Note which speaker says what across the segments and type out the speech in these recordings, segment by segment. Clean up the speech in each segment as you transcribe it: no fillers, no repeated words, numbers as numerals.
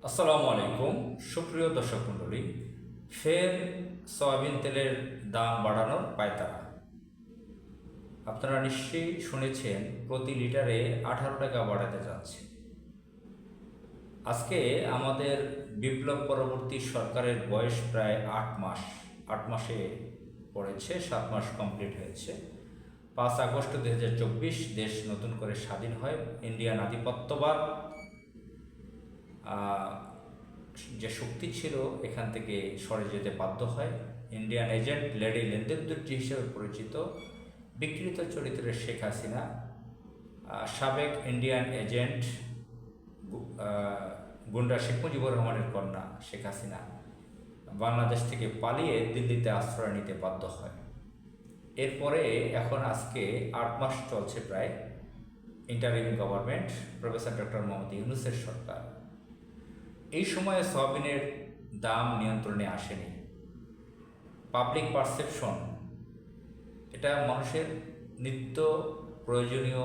Speaker 1: আসসালামু আলাইকুম সুপ্রিয় দর্শক মণ্ডলী। ফের সয়াবিন তেলের দাম বাড়ানোর পায়তারা। আপনারা নিশ্চয়ই শুনেছেন প্রতি লিটারে 18 টাকা বাড়াতে যাচ্ছে। আজকে আমাদের বিপ্লব পরবর্তী সরকারের বয়স প্রায় 8 মাস। 8 মাসে পড়েছে, 7 মাস কমপ্লিট হয়েছে। 5 আগস্ট 2024 দেশ নতুন করে স্বাধীন হয়। ইন্ডিয়ান আধিপত্যবাদ যে শক্তি ছিল এখান থেকে সরে যেতে বাধ্য হয়। ইন্ডিয়ান এজেন্ট লেডি লেন্দেবদুর্জি হিসেবে পরিচিত বিকৃত চরিত্রের শেখ হাসিনা, সাবেক ইন্ডিয়ান এজেন্ট গুন্ডা শেখ মুজিবুর রহমানের কন্যা শেখ হাসিনা বাংলাদেশ থেকে পালিয়ে দিল্লিতে আশ্রয় নিতে বাধ্য হয়। এরপরে এখন আজকে 8 মাস চলছে প্রায় interim government, professor doctor Mohammad ইউনূসের সরকার। এই সময়ে সয়াবিনের দাম নিয়ন্ত্রণে আসেনি। পাবলিক পারসেপশন, এটা মানুষের নিত্য প্রয়োজনীয়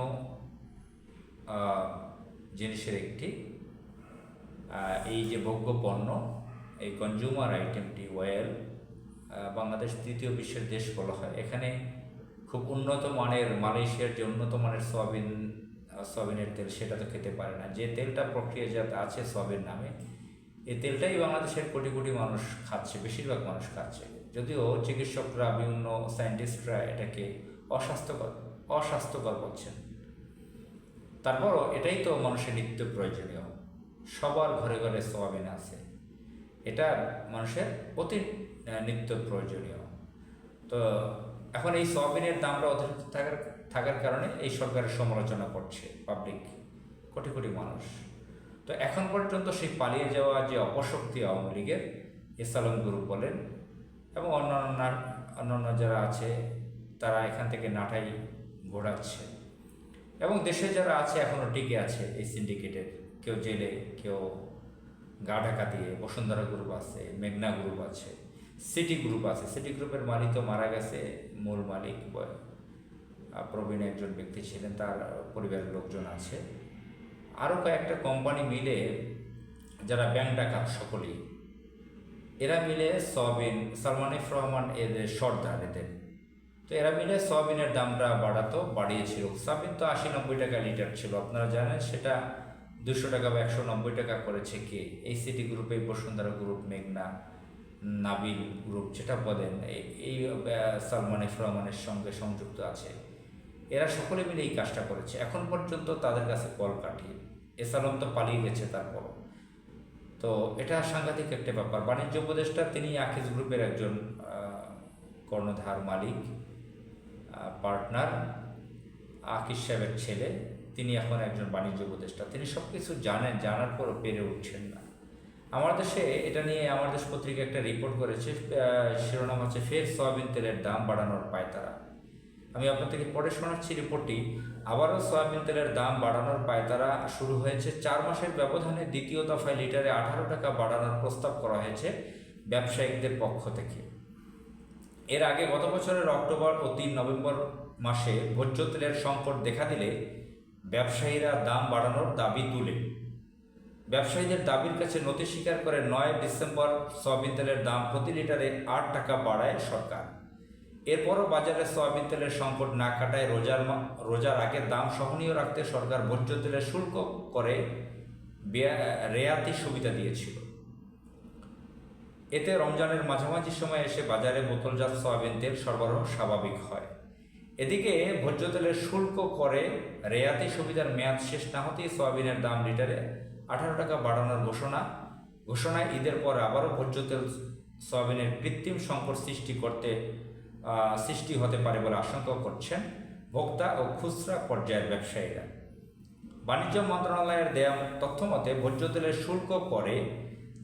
Speaker 1: জিনিসের একটি, এই যে ভোগ্য পণ্য, এই কনজিউমার আইটেমটি ওয়েল, বাংলাদেশ তৃতীয় বিশ্বের দেশ বলা হয়। এখানে খুব উন্নত মানের, মালয়েশিয়ার যে উন্নত মানের সয়াবিনের তেল সেটা তো খেতে পারে না। যে তেলটা প্রক্রিয়াজাত আছে সয়াবিন নামে, এই তেলটাই বাংলাদেশের কোটি কোটি মানুষ খাচ্ছে, বেশিরভাগ মানুষ খাচ্ছে। যদিও চিকিৎসকরা, বিভিন্ন সায়েন্টিস্টরা এটাকে অস্বাস্থ্যকর বলছেন, তারপরও এটাই তো মানুষের নিত্য প্রয়োজনীয়। সবার ঘরে ঘরে সয়াবিন আছে, এটা মানুষের অতি নিত্য প্রয়োজনীয়। তো এখন এই সয়াবিনের দামটা অতিরিক্ত থাকার কারণে এই সরকারের সমালোচনা করছে পাবলিক, কোটি কোটি মানুষ। তো এখন পর্যন্ত সেই পালিয়ে যাওয়া যে অপশক্তি আওয়ামী লীগের, এসালম গ্রুপ বলেন এবং অন্যান্য যারা আছে, তারা এখান থেকে নাটাই ঘোরাচ্ছে। এবং দেশে যারা আছে এখনও টিকে আছে এই সিন্ডিকেটের, কেউ জেলে, কেউ গা ঢাকা দিয়ে। বসুন্ধরা গ্রুপ আছে, মেঘনা গ্রুপ আছে, সিটি গ্রুপ আছে। সিটি গ্রুপের মালিক তো মারা গেছে, মূল মালিক প্রবীণ একজন ব্যক্তি ছিলেন, তার পরিবারের লোকজন আছে। আরও কয়েকটা কোম্পানি মিলে, যারা ব্যাংক ডাকাত সকলেই, এরা মিলে সয়াবিন, সালমান এফ রহমান এদের সর্দার এদের, তো এরা মিলে সয়াবিনের দামটা বাড়িয়েছিল। সয়াবিন তো 80-90 টাকা লিটার ছিল, আপনারা জানেন। সেটা 200 টাকা বা 190 টাকা করেছে কে? এই সিটি গ্রুপ, এই বসুন্ধরা গ্রুপ, মেঘনা, নাবিল গ্রুপ যেটা বলেন, এই সালমান এফ রহমানের সঙ্গে সংযুক্ত আছে। এরা সকলে মিলে এই কাজটা করেছে। এখন পর্যন্ত তাদের কাছে কল কাঠি। এসালম তো পালিয়ে গেছে তারপর। তো এটা সাংঘাতিক একটা ব্যাপার। বাণিজ্য উপদেষ্টা, তিনি আকিজ গ্রুপের একজন কর্ণধার, মালিক, পার্টনার, আকিজ সাহেবের ছেলে। তিনি এখন একজন বাণিজ্য উপদেষ্টা। তিনি সব কিছু জানেন, জানার পরও পেরে উঠছেন না। আমার দেশে এটা নিয়ে আমার দেশ পত্রিকা একটা রিপোর্ট করেছে, শিরোনাম হচ্ছে ফের সয়াবিন তেলের দাম বাড়ানোর পায়তারা। আমি আপনাদেরকে পড়ে শোনাচ্ছি রিপোর্টটি। আবারও সয়াবিন তেলের দাম বাড়ানোর পায়তারা শুরু হয়েছে। 4 মাসের ব্যবধানে দ্বিতীয় দফায় লিটারে 18 টাকা বাড়ানোর প্রস্তাব করা হয়েছে ব্যবসায়িকদের পক্ষ থেকে। এর আগে গত বছরের অক্টোবর ও 3 নভেম্বর মাসে ভোজ্য তেলের সংকট দেখা দিলে ব্যবসায়ীরা দাম বাড়ানোর দাবি তুলে। ব্যবসায়ীদের দাবির কাছে নথি স্বীকার করে 9 ডিসেম্বর সয়াবিন তেলের দাম প্রতি লিটারে 8 টাকা বাড়ায় সরকার। এরপরও বাজারে সয়াবিন তেলের সংকট না কাটায় রোজার আগের দাম সহনীয় রাখতে সরকার ভোজ্য তেলের শুল্ক করে রেয়াতি সুবিধা দিয়েছিল। এতে রমজানের মাঝামাঝি সময়ে এসে বাজারে বোতলজাত সয়াবিন তেল সরবরাহ স্বাভাবিক হয়। এদিকে ভোজ্য তেলের শুল্ক করে রেয়াতি সুবিধার মেয়াদ শেষ না হতেই সয়াবিনের দাম লিটারে 18 টাকা বাড়ানোর ঘোষণায় ঈদের পর আবারও ভোজ্য তেল সয়াবিনের কৃত্রিম সংকট সৃষ্টি হতে পারে বলে আশঙ্কা করছেন ভোক্তা ও খুচরা পর্যায়ের ব্যবসায়ীরা। বাণিজ্য মন্ত্রণালয়ের দেয়া তথ্য মতে ভোজ্য তেলের শুল্ক করে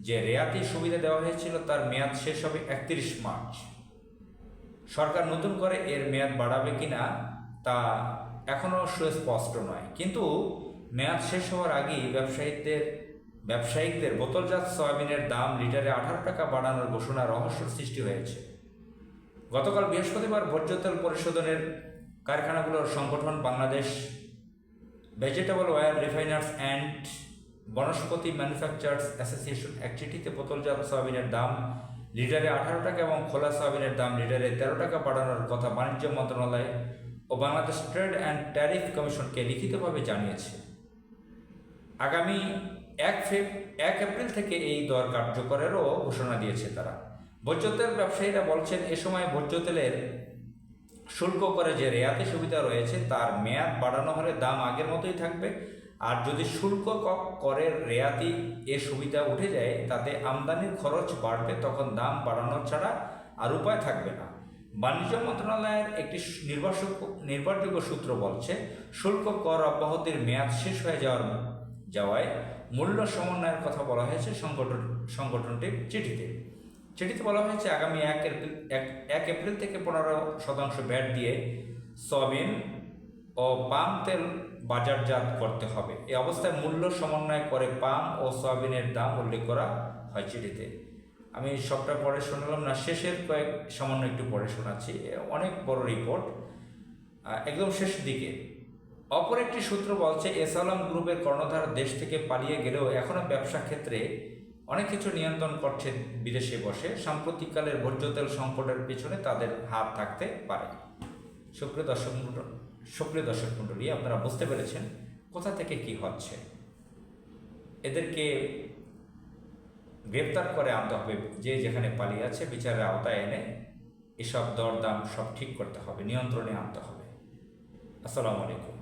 Speaker 1: যে রেয়াতি সুবিধা দেওয়া হয়েছিল তার মেয়াদ শেষ হবে 31 মার্চ। সরকার নতুন করে এর মেয়াদ বাড়াবে কিনা তা এখনও সুস্পষ্ট নয়, কিন্তু মেয়াদ শেষ হওয়ার আগেই ব্যবসায়িকদের বোতলজাত সয়াবিনের দাম লিটারে 18 টাকা বাড়ানোর ঘোষণা রহস্য সৃষ্টি হয়েছে। গতকাল বৃহস্পতিবার ভোজ্য তেল পরিশোধনের কারখানাগুলোর সংগঠন Bangladesh vegetable oil refiners and Vanaspati manufacturers association এক চিঠিতে বোতলজাত সয়াবিনের দাম লিটারে 18 টাকা এবং খোলা সয়াবিনের দাম লিটারে 13 টাকা বাড়ানোর কথা বাণিজ্য মন্ত্রণালয় ও বাংলাদেশ ট্রেড অ্যান্ড ট্যারিফ কমিশনকে লিখিতভাবে জানিয়েছে। আগামী 1 এপ্রিল থেকে এই দর কার্যকরেরও ঘোষণা দিয়েছে তারা। ভোজ্য তেল ব্যবসায়ীরা বলছেন, এ সময় ভোজ্য তেলের শুল্ক করে যে রেয়াতি সুবিধা রয়েছে তার মেয়াদ বাড়ানো হলে দাম আগের মতোই থাকবে, আর যদি শুল্ক করের রেয়াতি এ সুবিধা উঠে যায় তাতে আমদানির খরচ বাড়বে, তখন দাম বাড়ানো ছাড়া আর উপায় থাকবে না। বাণিজ্য মন্ত্রণালয়ের একটি নির্ভরযোগ্য সূত্র বলছে, শুল্ক কর অব্যাহতির মেয়াদ শেষ হয়ে যাওয়ায় মূল্য সমন্বয়ের কথা বলা হয়েছে সংগঠনটির চিঠিতে বলা হয়েছে, আগামী 1 এপ্রিল থেকে 15% ভ্যাট দিয়ে সয়াবিন ও পাম তেল বাজারজাত করতে হবে। এই অবস্থায় মূল্য সমন্বয় করে পাম ও সয়াবিনের দাম উল্লেখ করা হয় চিঠিতে। আমি সবটা পড়ে শোনালাম না, শেষের সামান্য একটু পড়ে শোনাচ্ছি। অনেক বড় রিপোর্ট, একদম শেষ দিকে। অপর একটি সূত্র বলছে, এসালাম গ্রুপের কর্ণধার দেশ থেকে পালিয়ে গেলেও এখনও ব্যবসা ক্ষেত্রে অনেক কিছু নিয়ন্ত্রণ করছে বিদেশে বসে। সাম্প্রতিককালের ভোজ্য তেল সংকটের পিছনে তাদের হাত থাকতে পারে। সুপ্রিয় দর্শক মণ্ডলী, আপনারা বুঝতে পেরেছেন কোথা থেকে কি হচ্ছে। এদেরকে গ্রেপ্তার করে আনতে হবে, যে যেখানে পালিয়ে আছে বিচারের আওতায় এনে এসব দরদাম সব ঠিক করতে হবে, নিয়ন্ত্রণে আনতে হবে। আসসালামু আলাইকুম।